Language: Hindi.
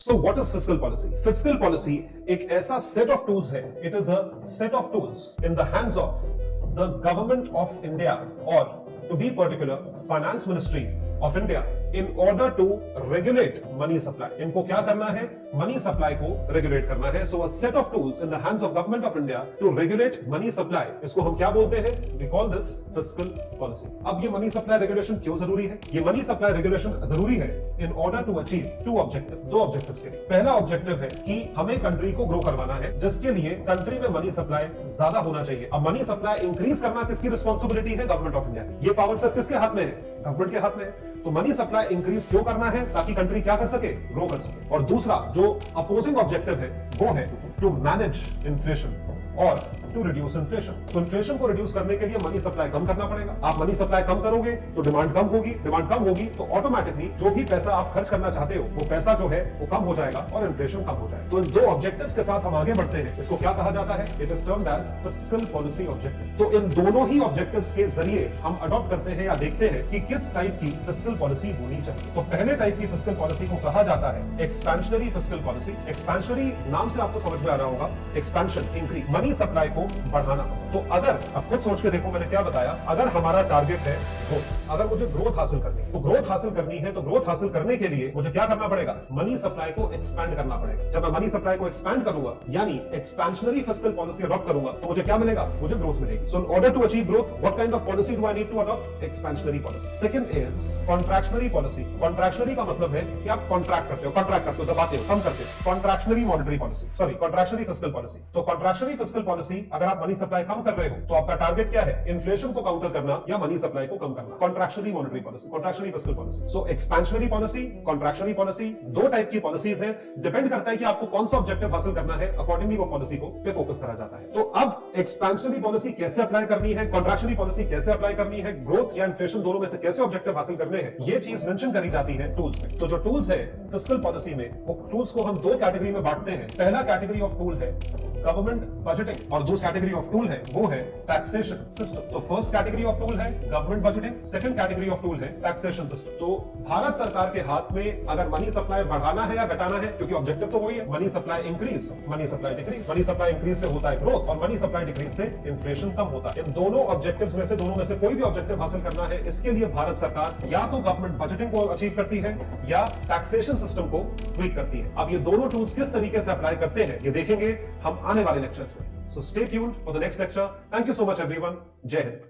So what is fiscal policy? Fiscal policy एक ऐसा सेट ऑफ टूल्स है, it is a set of tools in the hands of the government of India और to be particular finance ministry of India in order to regulate money supply. इनको क्या करना है? मनी सप्लाई को रेगुलेट करना है. So a set of tools in the hands of government of India to regulate money supply. इसको हम क्या बोलते हैं? We call this fiscal policy. अब ये मनी सप्लाई रेगुलेशन क्यों जरूरी है? ये मनी सप्लाई रेगुलेशन जरूरी है in order to achieve two objectives. दो ऑब्जेक्टिव्स के लिए. पहला ऑब्जेक्टिव है कि हमें कंट्री को ग्रो करवाना है, जिसके लिए कंट्री में मनी सप्लाई ज्यादा होना चाहिए. अब मनी सप्लाई इंक्रीज करना किसकी रिस्पॉन्सिबिलिटी है? Government of India. ये पावर सिर्फ किसके हाथ में है? गवर्नमेंट के हाथ में है. तो मनी सप्लाई इंक्रीज क्यों करना है? ताकि कंट्री क्या कर सके? ग्रो कर सके. और दूसरा जो अपोजिंग ऑब्जेक्टिव है वो है टू मैनेज इन्फ्लेशन और टू रिड्यूस इन्फ्लेशन. तो इन्फ्लेशन को रिड्यूस करने के लिए मनी सप्लाई कम करना पड़ेगा. आप मनी सप्लाई कम करोगे तो डिमांड कम होगी. डिमांड कम होगी तो ऑटोमेटिकली जो भी पैसा आप खर्च करना चाहते हो वो पैसा जो है वो कम हो जाएगा और इन्फ्लेशन कम हो जाएगा. तो इन दो ऑब्जेक्टिव्स के साथ हम आगे बढ़ते हैं. इसको क्या कहा जाता है? It is termed as fiscal policy objective. तो इन दोनों ही ऑब्जेक्टिव्स के जरिए हम अडॉप्ट करते हैं या देखते हैं कि किस टाइप की फिस्कल पॉलिसी होनी चाहिए. तो पहले टाइप की फिस्कल पॉलिसी को कहा जाता है एक्सपेंशनरी फिस्कल पॉलिसी. एक्सपेंशनरी नाम से आपको समझ में आ रहा होगा. एक्सपेंशन, इंक्रीज, मनी सप्लाई को बढ़ाना. तो अगर आप खुद सोच के देखो मैंने क्या बताया, अगर हमारा टारगेट है ग्रोथ, अगर मुझे ग्रोथ हासिल करनी है तो ग्रोथ हासिल करनी है तो ग्रोथ हासिल करने के लिए मुझे क्या करना पड़ेगा? मनी सप्लाई को एक्सपैंड करना पड़ेगा. जब मैं मनी सप्लाई को एक्सपैंड करूंगा यानी एक्सपेंशनरी फिस्कल पॉलिसी अडॉप्ट करूंगा तो मुझे क्या मिलेगा? मुझे ग्रोथ मिलेगी. So in order to achieve growth what kind of policy do I need to adopt? Expansionary policy. Second is contractionary policy. Contractionary का मतलब है कि आप कॉन्ट्रैक्ट करते हो, दबाते हो, कम करते हो. Contractionary monetary policy, sorry contractionary fiscal policy. तो कॉन्ट्रैक्शनरी फिस्कल पॉलिसी अगर आप मनी सप्लाई कम कर रहे हो तो आपका टारगेट क्या है? इन्फ्लेशन को काउंटर करना या मनी सप्लाई को कम करना. Contractionary monetary policy, contractionary fiscal policy. So expansionary policy, contractionary policy, दो टाइप की पॉलिसीज हैं. डिपेंड करता है कि आपको कौन सा ऑब्जेक्टिव हासिल करना है, अकॉर्डिंगली वो पॉलिसी को पे फोकस करा जाता है. तो अब एक्सपेंशनरी पॉलिसी कैसे अप्लाई करनी है, कॉन्ट्रैक्शनरी पॉलिसी कैसे अप्लाई करनी है, ग्रोथ या इन्फ्लेशन दोनों में से कैसे ऑब्जेक्टिव हासिल करने हैं, ये चीज मेंशन करी जाती है टूल्स में. तो जो टूल्स है फिस्कल पॉलिसी में, वो टूल्स को हम दो कैटेगरी में बांटते हैं. पहला कैटेगरी ऑफ टूल है गवर्नमेंट बजटिंग और दूसरी कैटेगरी ऑफ टूल है वो है टैक्सेशन सिस्टम. तो फर्स्ट कैटेगरी ऑफ टूल है government budgeting, second category of tool है टैक्सेशन सिस्टम. तो भारत सरकार के हाथ में अगर मनी सप्लाई बढ़ाना है या घटाना है, क्योंकि ऑब्जेक्टिव तो वही है, money supply increase, money supply decrease. Money supply increase से होता है ग्रोथ और मनी सप्लाई डिक्रीज से इन्फ्लेशन कम होता है. इन दोनों ऑब्जेक्टिव्स में से कोई भी ऑब्जेक्टिव हासिल करना है, इसके लिए भारत सरकार या तो गवर्नमेंट बजटिंग को अचीव करती है या टैक्सेशन सिस्टम को ट्वीक करती है. अब ये दोनों टूल्स किस तरीके से अप्लाई करते हैं ये देखेंगे हम आने वाले लेक्चर्स में. So stay tuned for the next lecture. Thank you so much everyone. Jai Hind.